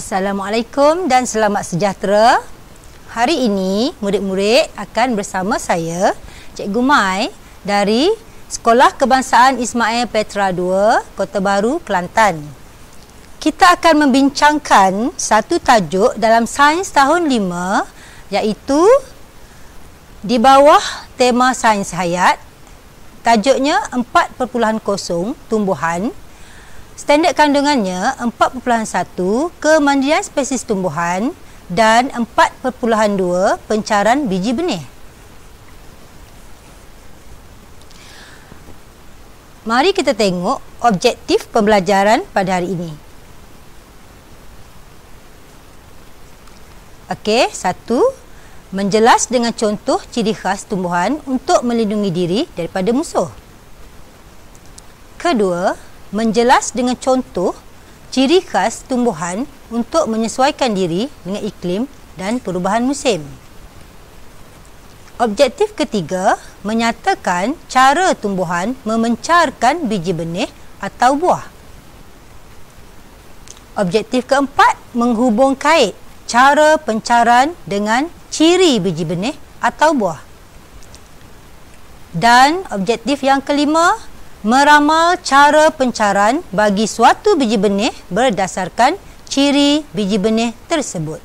Assalamualaikum dan selamat sejahtera. Hari ini murid-murid akan bersama saya, Cikgu Mai dari Sekolah Kebangsaan Ismail Petra II, Kota Baru, Kelantan. Kita akan membincangkan satu tajuk dalam sains tahun 5, iaitu di bawah tema sains hayat. Tajuknya 4.0 tumbuhan. Standard kandungannya 4.1 kemandirian spesies tumbuhan dan 4.2 pencaran biji benih. Mari kita tengok objektif pembelajaran pada hari ini. Okey, 1. Menjelas dengan contoh ciri khas tumbuhan untuk melindungi diri daripada musuh. Kedua, menjelas dengan contoh ciri khas tumbuhan untuk menyesuaikan diri dengan iklim dan perubahan musim. Objektif ketiga, menyatakan cara tumbuhan memencarkan biji benih atau buah. Objektif keempat, menghubung kait cara pencaran dengan ciri biji benih atau buah. Dan objektif yang kelima, meramal cara pencaran bagi suatu biji benih berdasarkan ciri biji benih tersebut.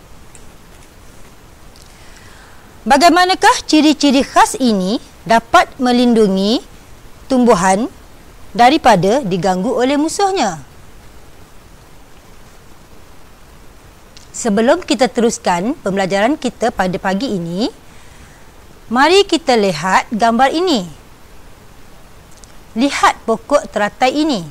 Bagaimanakah ciri-ciri khas ini dapat melindungi tumbuhan daripada diganggu oleh musuhnya? Sebelum kita teruskan pembelajaran kita pada pagi ini, mari kita lihat gambar ini. Lihat pokok teratai ini.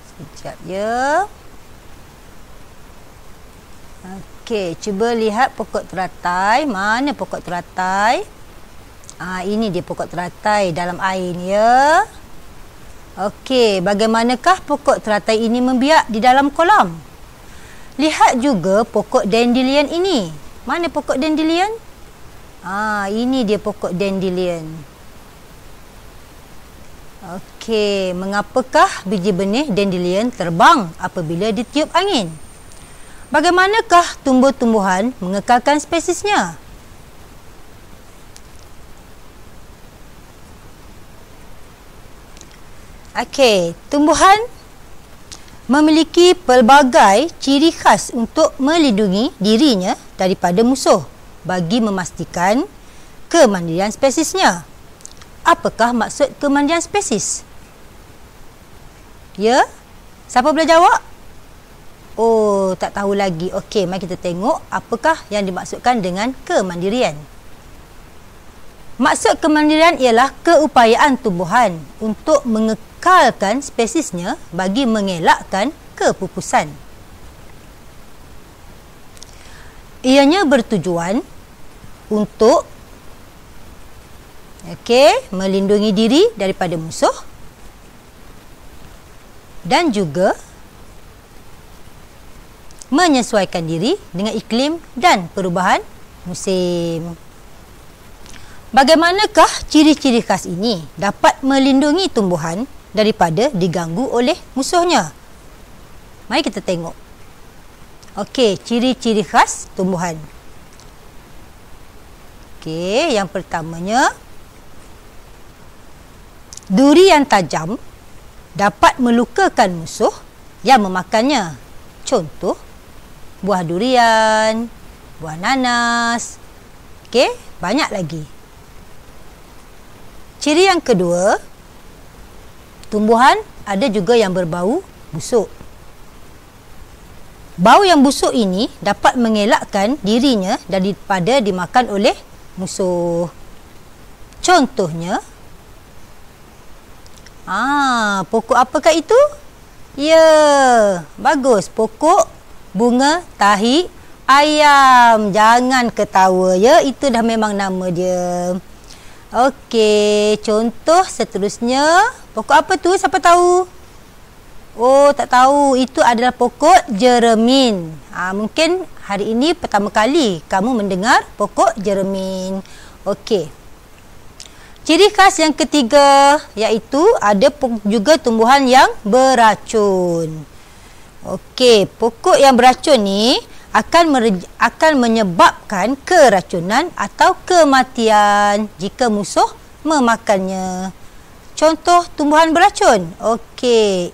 Sekejap ya. Okey, cuba lihat pokok teratai. Mana pokok teratai? Ini dia pokok teratai dalam air ni ya. Okey, bagaimanakah pokok teratai ini membiak di dalam kolam? Lihat juga pokok dandelion ini. Mana pokok dandelion? Ini dia pokok dandelion. Okey, mengapakah biji benih dandelion terbang apabila ditiup angin? Bagaimanakah tumbuh-tumbuhan mengekalkan spesiesnya? Okey, tumbuhan memiliki pelbagai ciri khas untuk melindungi dirinya daripada musuh bagi memastikan kemandirian spesiesnya. Apakah maksud kemandirian spesies? Ya? Siapa boleh jawab? Oh, tak tahu lagi. Okey, mari kita tengok apakah yang dimaksudkan dengan kemandirian. Maksud kemandirian ialah keupayaan tumbuhan untuk mengekalkan spesiesnya bagi mengelakkan kepupusan. Ianya bertujuan untuk melindungi diri daripada musuh dan juga menyesuaikan diri dengan iklim dan perubahan musim. Bagaimanakah ciri-ciri khas ini dapat melindungi tumbuhan daripada diganggu oleh musuhnya? Mari kita tengok. Okey, ciri-ciri khas tumbuhan. Okey, yang pertamanya, duri yang tajam dapat melukakan musuh yang memakannya. Contoh, buah durian, buah nanas. Okey, banyak lagi. Ciri yang kedua, tumbuhan ada juga yang berbau busuk. Bau yang busuk ini dapat mengelakkan dirinya daripada dimakan oleh musuh. Contohnya, pokok apakah itu? Ya, bagus. Pokok bunga tahi ayam. Jangan ketawa ya, itu dah memang nama dia. Okey, contoh seterusnya. Pokok apa tu? Siapa tahu? Oh, tak tahu. Itu adalah pokok jeremin. Mungkin hari ini pertama kali kamu mendengar pokok jeremin. Okey. Ciri khas yang ketiga iaitu ada juga tumbuhan yang beracun. Okey, pokok yang beracun ni akan menyebabkan keracunan atau kematian jika musuh memakannya. Contoh tumbuhan beracun. Okey.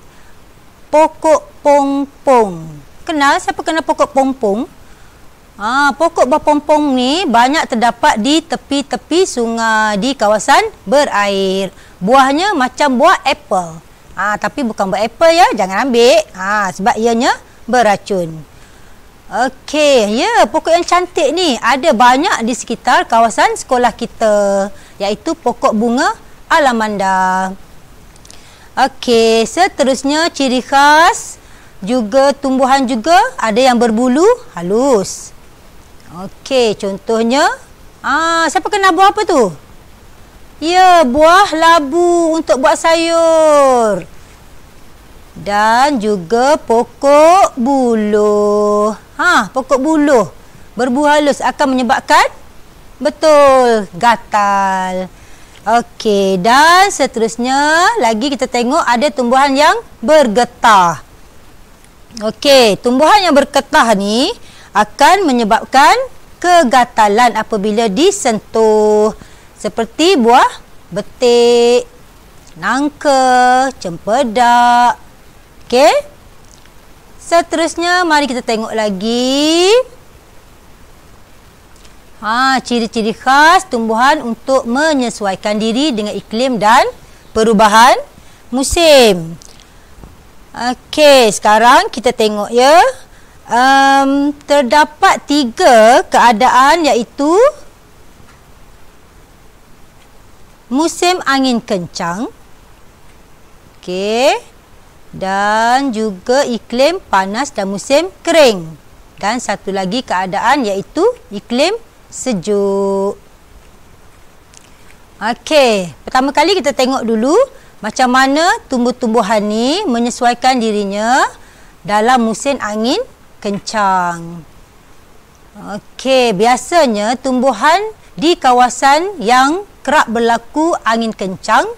Pokok pongpong. Siapa kenal pokok pongpong? Pokok berpompong ni banyak terdapat di tepi-tepi sungai di kawasan berair. Buahnya macam buah apple. Tapi bukan buah apple ya, jangan ambil. Sebab ianya beracun. Okey, pokok yang cantik ni ada banyak di sekitar kawasan sekolah kita, iaitu pokok bunga alamanda. Okey, seterusnya ciri khas juga tumbuhan juga ada yang berbulu halus. Okey, contohnya siapa kenal buah apa tu? Ya, buah labu untuk buat sayur. Dan juga pokok buluh. Pokok buluh berbuah halus akan menyebabkan gatal. Okey, dan seterusnya lagi kita tengok ada tumbuhan yang bergetah. Okey, tumbuhan yang bergetah ni akan menyebabkan kegatalan apabila disentuh, seperti buah betik, nangka, cempedak. Okey. Seterusnya mari kita tengok lagi. Ciri-ciri khas tumbuhan untuk menyesuaikan diri dengan iklim dan perubahan musim. Okey, sekarang kita tengok ya. Terdapat 3 keadaan, iaitu musim angin kencang, dan juga iklim panas dan musim kering, dan satu lagi keadaan iaitu iklim sejuk. Okey, pertama kali kita tengok dulu macam mana tumbuh-tumbuhan ni menyesuaikan dirinya dalam musim angin kencang. Okey, biasanya tumbuhan di kawasan yang kerap berlaku angin kencang,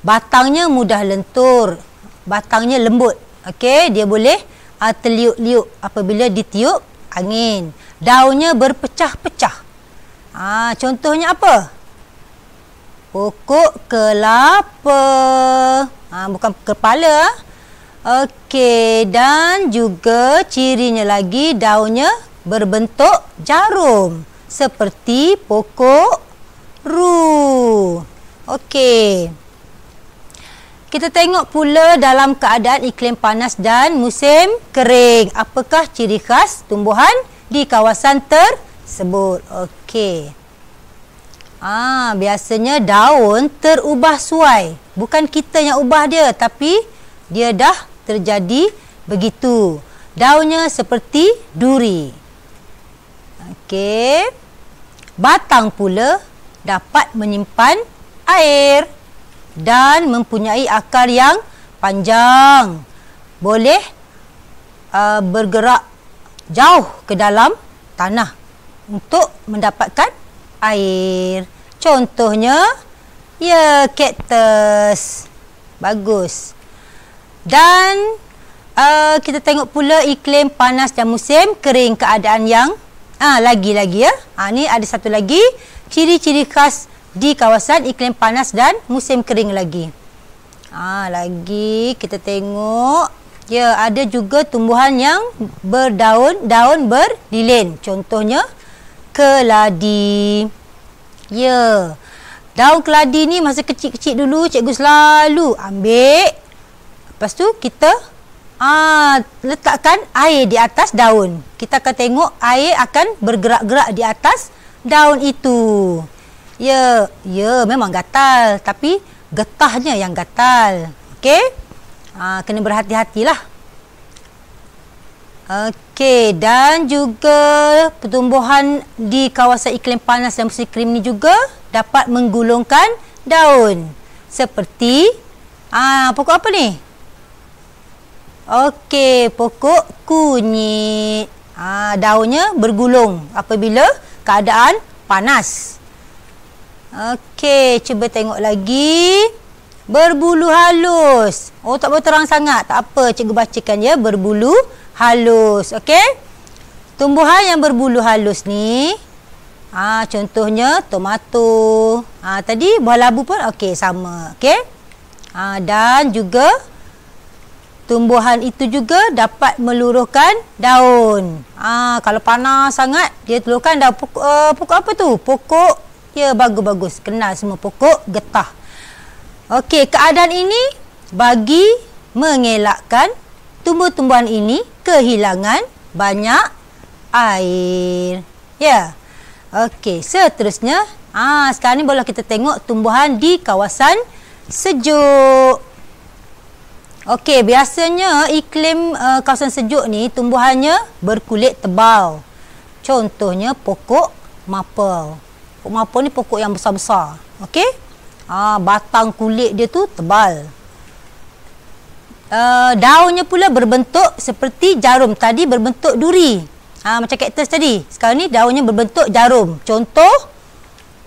batangnya mudah lentur, batangnya lembut. Okey, dia boleh terliuk-liuk apabila ditiup angin. Daunnya berpecah-pecah. Contohnya apa? Pokok kelapa. Bukan kepala. Okey, dan juga cirinya lagi daunnya berbentuk jarum seperti pokok ru. Okey. Kita tengok pula dalam keadaan iklim panas dan musim kering. Apakah ciri khas tumbuhan di kawasan tersebut? Okey. Biasanya daun terubah suai. Bukan kita yang ubah dia, tapi dia dah terjadi begitu. Daunnya seperti duri. Okey. Batang pula dapat menyimpan air dan mempunyai akar yang panjang. Boleh bergerak jauh ke dalam tanah untuk mendapatkan air. Contohnya, kaktus. Bagus. Dan kita tengok pula iklim panas dan musim kering, keadaan yang lagi-lagi ya. Ni ada satu lagi ciri-ciri khas di kawasan iklim panas dan musim kering lagi. Lagi kita tengok, ada juga tumbuhan yang daun berdilin. Contohnya keladi. Daun keladi ni masa kecil-kecil dulu cikgu selalu ambil. Lepas tu kita letakkan air di atas daun. Kita akan tengok air akan bergerak-gerak di atas daun itu. Memang gatal, tapi getahnya yang gatal. Okey? Kena berhati-hatilah. Okey, dan juga pertumbuhan di kawasan iklim panas dan musim kering ni juga dapat menggulungkan daun. Seperti pokok apa ni? Okey, pokok kunyit. Daunnya bergulung apabila keadaan panas. Okey, cuba tengok lagi. Berbulu halus. Oh, tak boleh terang sangat. Tak apa, cikgu bacakan ya. Berbulu halus. Okey. Tumbuhan yang berbulu halus ni, contohnya tomato. Tadi buah labu pun okey, sama. Okey. Dan juga tumbuhan itu juga dapat meluruhkan daun. Kalau panas sangat, dia telurkan daun. Pokok apa tu? Pokok, ya, bagus-bagus. Kenal semua pokok getah. Okey, keadaan ini bagi mengelakkan tumbuh-tumbuhan ini kehilangan banyak air. Ya. Okey, seterusnya, sekarang ni boleh kita tengok tumbuhan di kawasan sejuk. Okey, biasanya iklim kawasan sejuk ni tumbuhannya berkulit tebal. Contohnya pokok maple. Pokok maple ni pokok yang besar-besar. Okey? Batang kulit dia tu tebal. Daunnya pula berbentuk seperti jarum. Tadi berbentuk duri. Macam kaktus tadi. Sekarang ni daunnya berbentuk jarum. Contoh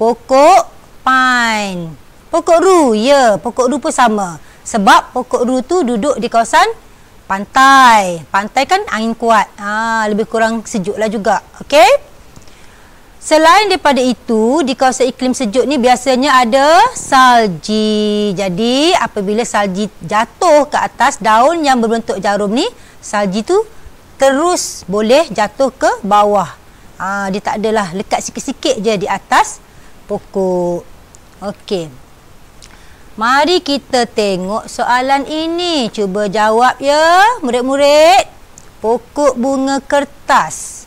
pokok pine. Pokok ru, ya, pokok ru pun sama. Sebab pokok ru tu duduk di kawasan pantai. Pantai kan angin kuat. Lebih kurang sejuk lah juga. Okey? Selain daripada itu, di kawasan iklim sejuk ni biasanya ada salji. Jadi, apabila salji jatuh ke atas daun yang berbentuk jarum ni, salji tu terus boleh jatuh ke bawah. Dia tak adalah lekat sikit-sikit je di atas pokok. Okey. Mari kita tengok soalan ini. Cuba jawab ya, murid-murid. Pokok bunga kertas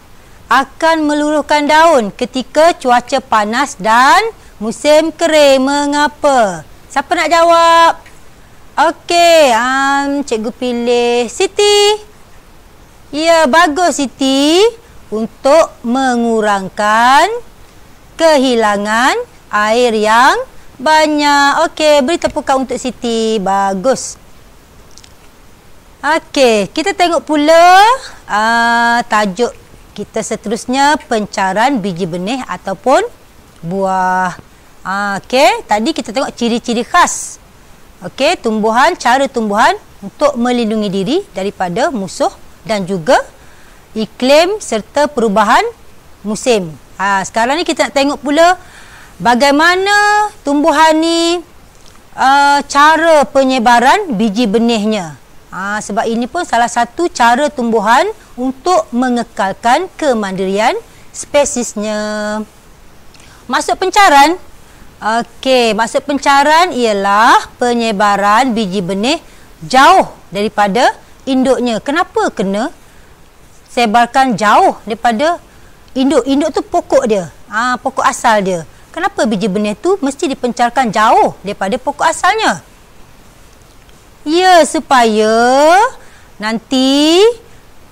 akan meluruhkan daun ketika cuaca panas dan musim kering. Mengapa? Siapa nak jawab? Okey, cikgu pilih Siti. Ya, bagus Siti. Untuk mengurangkan kehilangan air yang banyak. Okey, beri tepukan untuk Siti. Bagus. Okey, kita tengok pula tajuk kita seterusnya, pencaran biji benih ataupun buah. Okey, tadi kita tengok ciri-ciri khas. Okey, tumbuhan, cara tumbuhan untuk melindungi diri daripada musuh dan juga iklim serta perubahan musim. Sekarang ni kita nak tengok pula bagaimana tumbuhan ni cara penyebaran biji benihnya. Sebab ini pun salah satu cara tumbuhan untuk mengekalkan kemandirian spesiesnya. Maksud pencaran? Okey, maksud pencaran ialah penyebaran biji benih jauh daripada induknya. Kenapa kena sebarkan jauh daripada induk? Induk tu pokok dia. Pokok asal dia. Kenapa biji benih tu mesti dipencarkan jauh daripada pokok asalnya? Ya, supaya nanti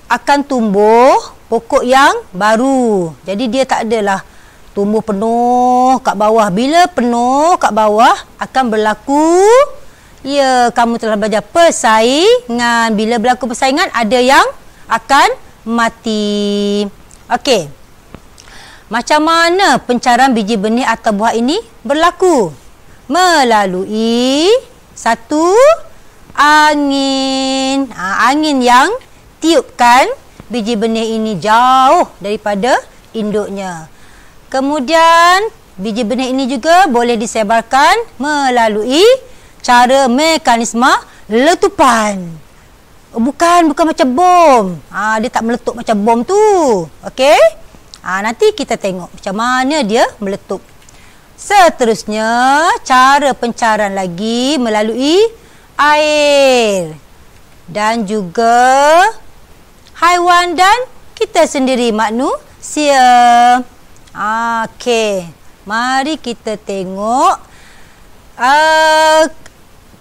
akan tumbuh pokok yang baru. Jadi dia tak adalah tumbuh penuh kat bawah. Bila penuh kat bawah akan berlaku, ya, kamu telah belajar persaingan. Bila berlaku persaingan, ada yang akan mati. Okey. Macam mana pencaran biji benih atau buah ini berlaku? Melalui satu, angin. Angin yang tiupkan biji benih ini jauh daripada induknya. Kemudian biji benih ini juga boleh disebarkan melalui cara mekanisme letupan. Bukan macam bom. Dia tak meletup macam bom tu. Okey? Nanti kita tengok macam mana dia meletup. Seterusnya, cara pencaran lagi melalui air dan juga haiwan dan kita sendiri manusia. Okey, mari kita tengok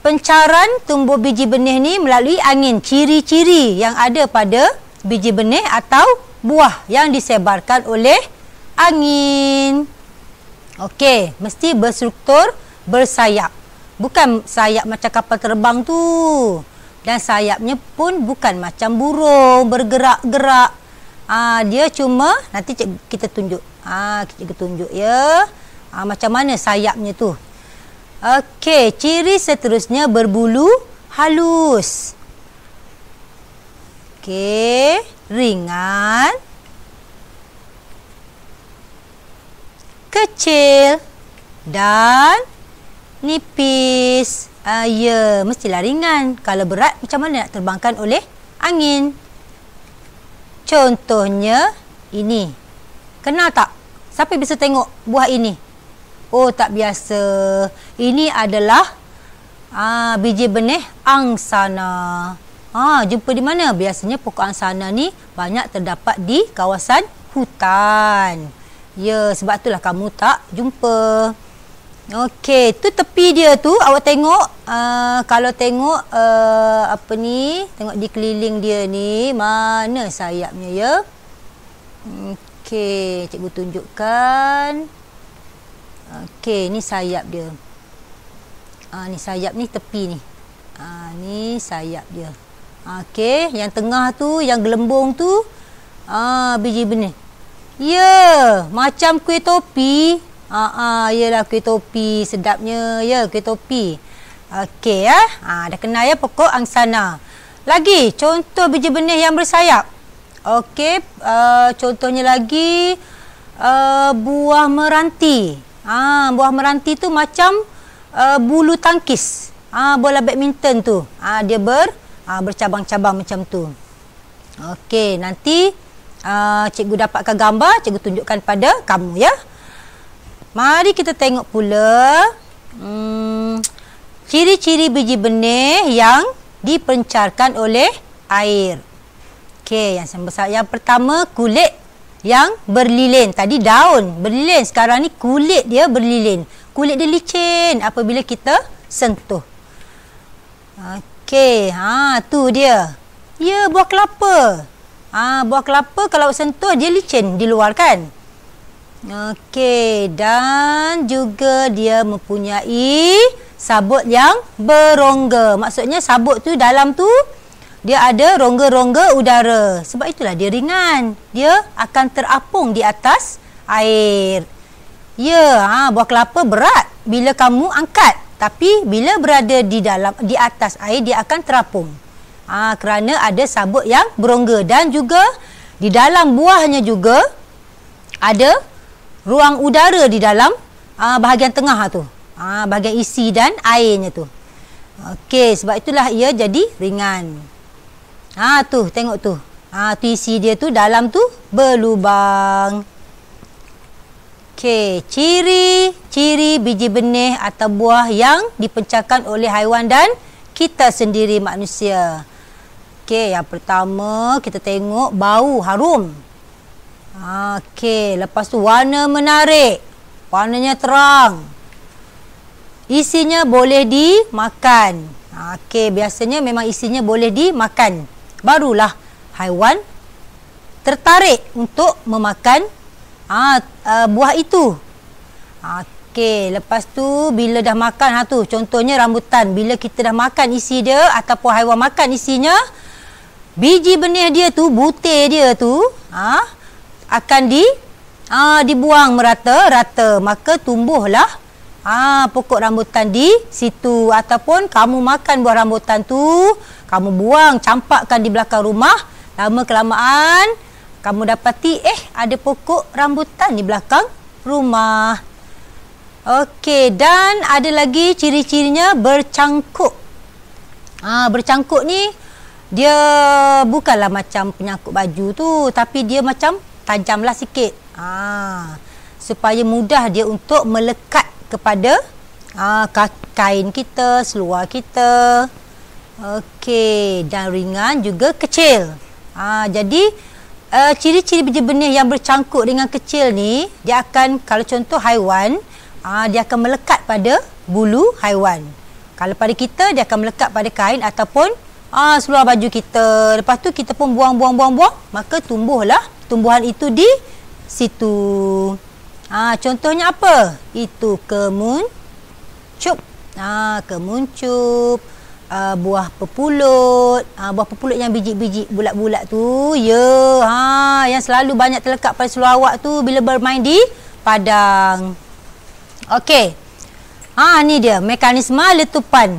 pencaran tumbuh biji benih ni melalui angin. Ciri-ciri yang ada pada biji benih atau buah yang disebarkan oleh angin. Okey, mesti berstruktur bersayap. Bukan sayap macam kapal terbang tu. Dan sayapnya pun bukan macam burung bergerak-gerak. Dia cuma nanti kita tunjuk. Cikgu tunjuk ya. Macam mana sayapnya tu? Okey, ciri seterusnya berbulu halus. Okey, ringan, kecil dan nipis. Ya, mestilah ringan. Kalau berat, macam mana nak terbangkan oleh angin? Contohnya ini. Kenal tak? Siapa bisa tengok buah ini? Oh, tak biasa. Ini adalah biji benih angsana. Jumpa di mana? Biasanya pokok angsana ni banyak terdapat di kawasan hutan. Ya, sebab itulah kamu tak jumpa. Okey, tu tepi dia tu awak tengok. Kalau tengok tengok di keliling dia ni, mana sayapnya ya? Okey, cikgu tunjukkan. Okey, ni sayap dia. Ni sayap ni tepi ni. Ni sayap dia. Okey, yang tengah tu, yang gelembung tu, biji benih. Ya, macam kuih topi. Yalah kuih topi, sedapnya ya kuih topi. Okey ya. Dah kenal ya pokok angsana. Lagi contoh biji benih yang bersayap. Okey, contohnya lagi buah meranti. Buah meranti tu macam bulu tangkis. Bola badminton tu. Dia bercabang-cabang macam tu. Okey, nanti cikgu dapatkan gambar, cikgu tunjukkan pada kamu ya. Mari kita tengok pula ciri-ciri biji benih yang dipencarkan oleh air. Okey, yang pertama kulit yang berlilin. Tadi daun berlilin, sekarang ni kulit dia berlilin. Kulit dia licin apabila kita sentuh. Okey, tu dia. Ya, buah kelapa. Buah kelapa kalau sentuh dia licin di luar kan? Okey, dan juga dia mempunyai sabut yang berongga. Maksudnya sabut tu dalam tu dia ada rongga-rongga udara. Sebab itulah dia ringan. Dia akan terapung di atas air. Ya, buah kelapa berat bila kamu angkat. Tapi bila berada di atas air dia akan terapung. Kerana ada sabut yang berongga, dan juga di dalam buahnya juga ada ruang udara di dalam bahagian tengah tu. Bahagian isi dan airnya tu. Okey, sebab itulah ia jadi ringan. Tu tengok tu. Tu isi dia tu dalam tu berlubang. Okey, ciri biji benih atau buah yang dipencarkan oleh haiwan dan kita sendiri manusia. Okey, yang pertama kita tengok bau harum. Okey, lepas tu warna menarik. Warnanya terang. Isinya boleh dimakan. Okey, biasanya memang isinya boleh dimakan. Barulah haiwan tertarik untuk memakan buah itu. Okey, lepas tu bila dah makan contohnya rambutan, bila kita dah makan isi dia ataupun haiwan makan isinya, biji benih dia tu, butir dia tu akan dibuang merata-rata, maka tumbuhlah pokok rambutan di situ. Ataupun kamu makan buah rambutan tu, kamu buang, campakkan di belakang rumah, lama kelamaan kamu dapati ada pokok rambutan di belakang rumah. Okey, dan ada lagi ciri-cirinya bercangkuk. Bercangkuk ni dia bukanlah macam penyangkut baju tu, tapi dia macam tajamlah sikit. Supaya mudah dia untuk melekat kepada kain kita, seluar kita. Okey, dan ringan juga kecil. Jadi ciri-ciri biji benih yang bercangkuk dengan kecil ni, dia akan, kalau contoh haiwan, dia akan melekat pada bulu haiwan. Kalau pada kita, dia akan melekat pada kain ataupun seluar baju kita. Lepas tu kita pun buang, maka tumbuhlah tumbuhan itu di situ. Contohnya apa? Itu kemuncup. Kemuncup. Buah pepulut. Buah pepulut yang biji-biji bulat-bulat tu. Ya, yang selalu banyak terlekat pada seluar awak tu bila bermain di padang. Okey. Ni dia mekanisme letupan.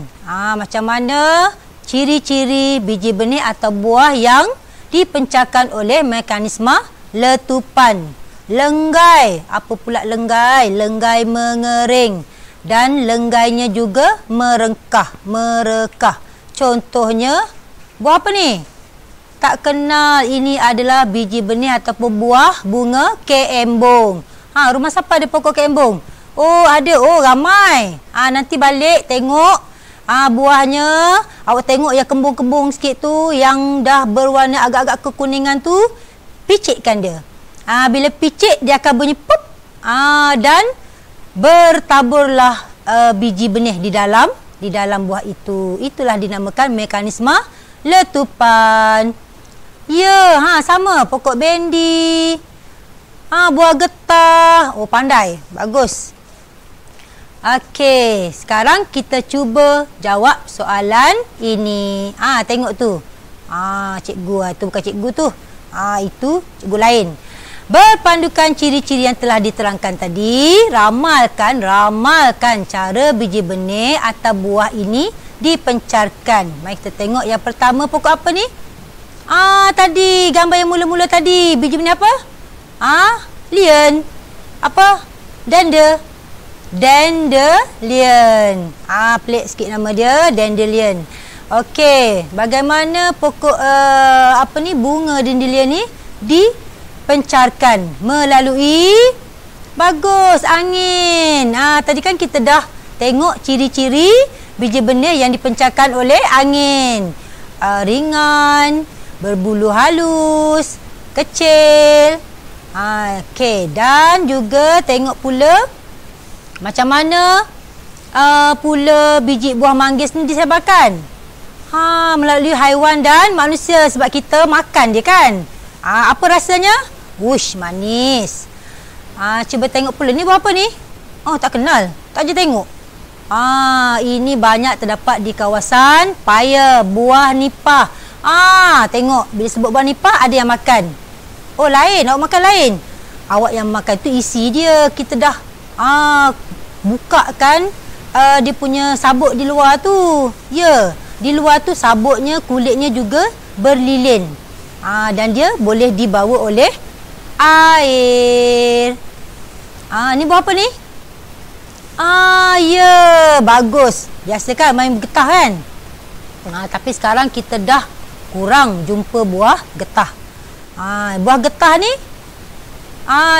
Macam mana ciri-ciri biji benih atau buah yang dipencarkan oleh mekanisme letupan. Lenggai. Apa pula lenggai? Lenggai mengering. Dan lenggainya juga merekah. Contohnya, buah apa ni? Tak kenal. Ini adalah biji benih ataupun buah bunga keembong. Rumah siapa ada pokok keembong? Oh, ada. Oh, ramai. Nanti balik tengok buahnya. Awak tengok yang kembung-kembung sikit tu, yang dah berwarna agak-agak kekuningan tu, picitkan dia. Bila picit, dia akan bunyi pop. Dan bertaburlah biji benih di dalam buah itu. Itulah dinamakan mekanisme letupan. Ya, sama pokok bendi. Buah getah. Oh, pandai. Bagus. Okey, sekarang kita cuba jawab soalan ini. Tengok tu. Cikgu itu bukan cikgu tu. Itu cikgu lain. Berpandukan ciri-ciri yang telah diterangkan tadi, ramalkan cara biji benih atau buah ini dipencarkan. Mari kita tengok yang pertama, pokok apa ni? Tadi gambar yang mula-mula tadi, biji benih apa? Lian. Apa? Dandelion. Pelik sikit nama dia, dandelion. Okey, bagaimana pokok bunga dandelion ni dipencarkan? Melalui bagus, angin. Tadi kan kita dah tengok ciri-ciri biji benih yang dipencarkan oleh angin. Ringan, berbulu halus, kecil. Okey, dan juga tengok pula macam mana pula biji buah manggis ni disebarkan. Melalui haiwan dan manusia, sebab kita makan dia kan. Apa rasanya? Wush, manis. Cuba tengok pula ni buah apa ni? Tak kenal. Tak je tengok. Ini banyak terdapat di kawasan Paya, buah nipah. Tengok, bila sebut buah nipah ada yang makan. Oh, lain. Awak makan lain. Awak yang makan tu isi dia. Kita dah buka kan dia punya sabut di luar tu. Ya, di luar tu sabutnya, kulitnya juga berlilin. Dan dia boleh dibawa oleh air. Ni buah apa ni? Ya, bagus. Biasa kan main getah kan? Tapi sekarang kita dah kurang jumpa buah getah. Buah getah ni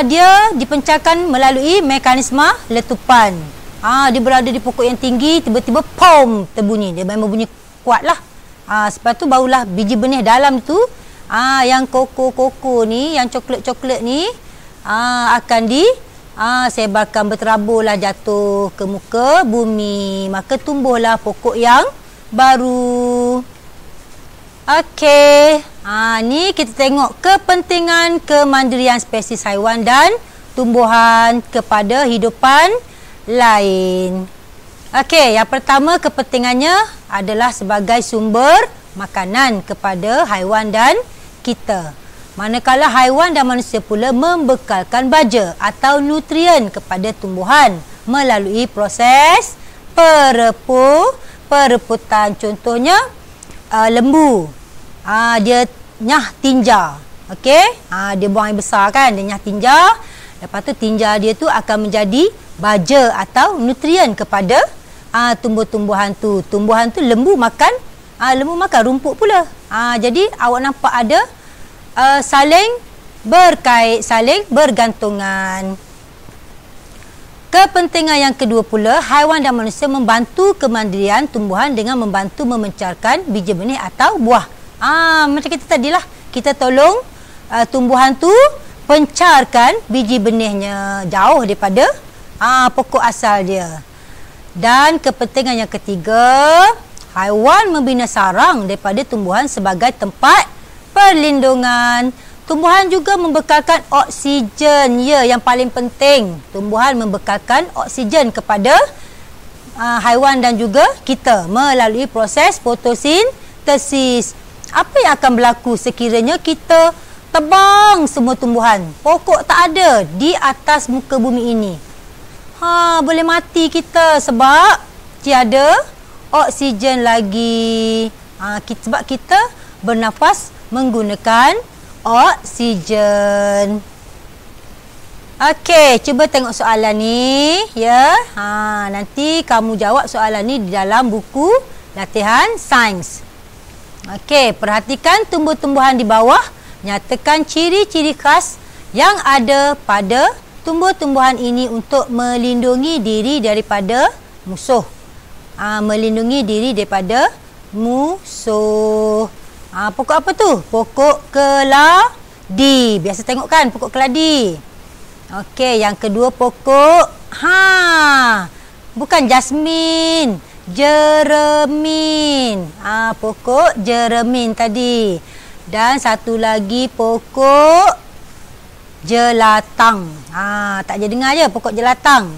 dia dipencarkan melalui mekanisme letupan. Dia berada di pokok yang tinggi, tiba-tiba pom, terbunyi. Dia memang bunyi kuat lah. Sebab tu barulah biji benih dalam tu, yang koko ni, yang coklat-coklat ni, akan sebarkan, berteraburlah, jatuh ke muka bumi. Maka tumbuhlah pokok yang baru. Okey. Ni kita tengok kepentingan kemandirian spesies haiwan dan tumbuhan kepada hidupan lain. Okey, yang pertama kepentingannya adalah sebagai sumber makanan kepada haiwan dan kita. Manakala haiwan dan manusia pula membekalkan baja atau nutrien kepada tumbuhan melalui proses pereputan. Contohnya lembu. Dia nyah tinja. Okey? Dia buang air besar kan, dia nyah tinja. Lepas tu tinja dia tu akan menjadi baja atau nutrien kepada tumbuh-tumbuhan tu. Tumbuhan tu lembu makan rumput pula. Jadi awak nampak ada saling berkait, saling bergantungan. Kepentingan yang kedua pula, haiwan dan manusia membantu kemandirian tumbuhan dengan membantu memencarkan biji benih atau buah. Macam kita tadilah, kita tolong tumbuhan tu pencarkan biji benihnya jauh daripada pokok asal dia. Dan kepentingan yang ketiga, haiwan membina sarang daripada tumbuhan sebagai tempat perlindungan. Tumbuhan juga membekalkan oksigen. Ya, yang paling penting, tumbuhan membekalkan oksigen kepada haiwan dan juga kita melalui proses fotosintesis. Apa yang akan berlaku sekiranya kita tebang semua tumbuhan? Pokok tak ada di atas muka bumi ini. boleh mati kita sebab tiada oksigen lagi. Sebab kita bernafas menggunakan oksigen. Okey, cuba tengok soalan ni ya. Nanti kamu jawab soalan ni di dalam buku latihan sains. Okey, perhatikan tumbuh-tumbuhan di bawah. Nyatakan ciri-ciri khas yang ada pada tumbuh-tumbuhan ini untuk melindungi diri daripada musuh. Melindungi diri daripada musuh. Pokok apa tu? Pokok keladi. Biasa tengok kan pokok keladi. Okey, yang kedua pokok bukan jasmin, jeremin. Pokok jeremin tadi. Dan satu lagi pokok jelatang. Tak je dengar je pokok jelatang.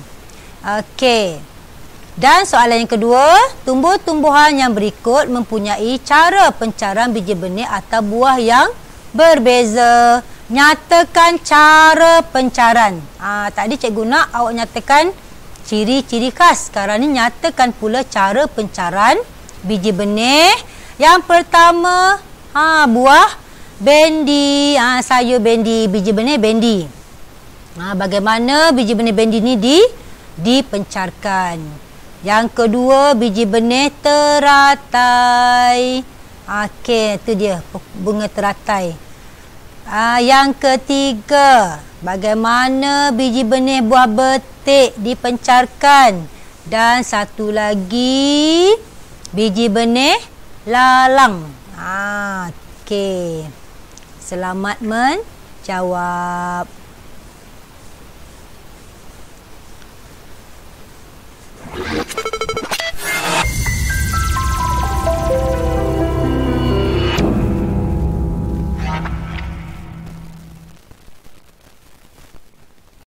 Okey. Dan soalan yang kedua, tumbuh-tumbuhan yang berikut mempunyai cara pencaran biji benih atau buah yang berbeza. Nyatakan cara pencaran. Tadi cikgu nak awak nyatakan ciri-ciri khas. Sekarang ni nyatakan pula cara pencaran biji benih. Yang pertama, buah bendi. Sayur bendi, biji benih bendi. Bagaimana biji benih bendi ni dipencarkan? Yang kedua, biji benih teratai. Okey, itu dia bunga teratai. Yang ketiga, bagaimana biji benih buah betik dipencarkan? Dan satu lagi, biji benih lalang. Okey. Selamat menjawab.